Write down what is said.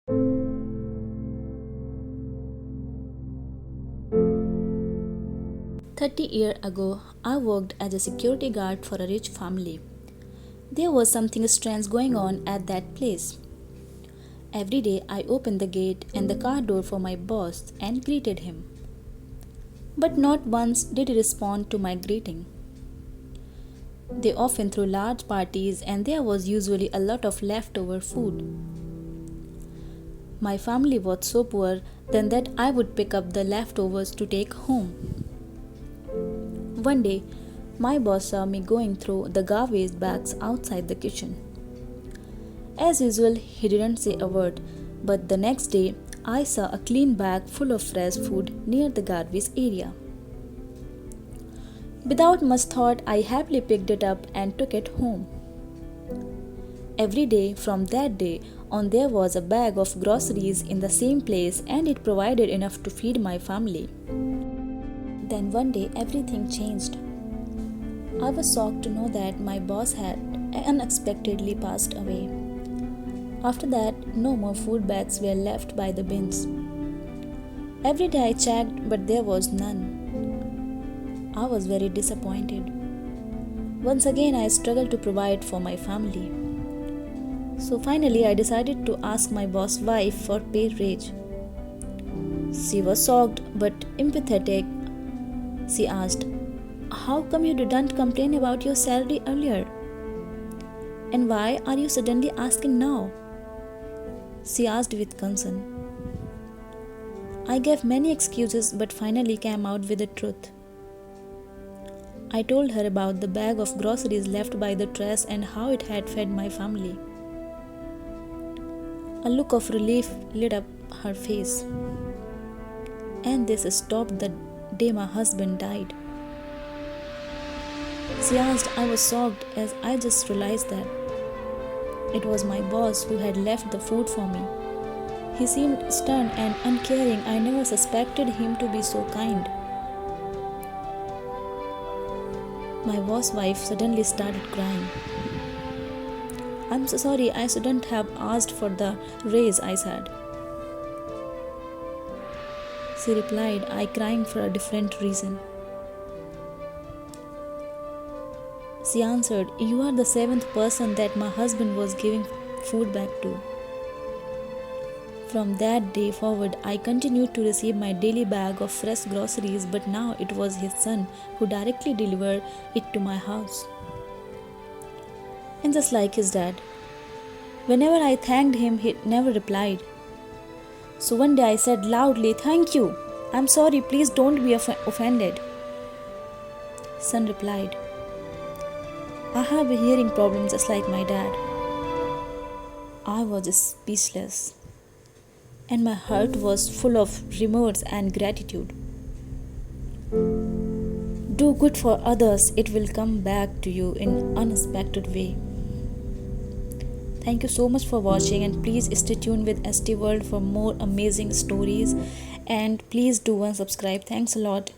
30 years ago, I worked as a security guard for a rich family. There was something strange going on at that place. Every day I opened the gate and the car door for my boss and greeted him. But not once did he respond to my greeting. They often threw large parties and there was usually a lot of leftover food. My family was so poor then that I would pick up the leftovers to take home. One day, my boss saw me going through the garbage bags outside the kitchen. As usual, he didn't say a word, but the next day, I saw a clean bag full of fresh food near the garbage area. Without much thought, I happily picked it up and took it home. Every day from that day on, there was a bag of groceries in the same place and it provided enough to feed my family. Then one day everything changed. I was shocked to know that my boss had unexpectedly passed away. After that, no more food bags were left by the bins. Every day I checked, but there was none. I was very disappointed. Once again, I struggled to provide for my family. So finally, I decided to ask my boss' wife for pay raise. She was shocked but empathetic. She asked, "How come you didn't complain about your salary earlier? And why are you suddenly asking now?" She asked with concern. I gave many excuses but finally came out with the truth. I told her about the bag of groceries left by the trash and how it had fed my family. A look of relief lit up her face. And this stopped the day my husband died. She asked. I was shocked as I just realized that it was my boss who had left the food for me. He seemed stern and uncaring. I never suspected him to be so kind. My boss' wife suddenly started crying. "I'm so sorry, I shouldn't have asked for the raise," I said. She replied, "I crying for a different reason." She answered, "You are the 7th person that my husband was giving food back to." From that day forward, I continued to receive my daily bag of fresh groceries, but now it was his son who directly delivered it to my house. And just like his dad, whenever I thanked him, he never replied. So one day I said loudly, "Thank you. I'm sorry, please don't be offended." Son replied, "I have a hearing problem just like my dad." I was speechless, and my heart was full of remorse and gratitude. Do good for others, it will come back to you in unexpected way. Thank you so much for watching, and please stay tuned with ST World for more amazing stories, and please do subscribe. Thanks a lot.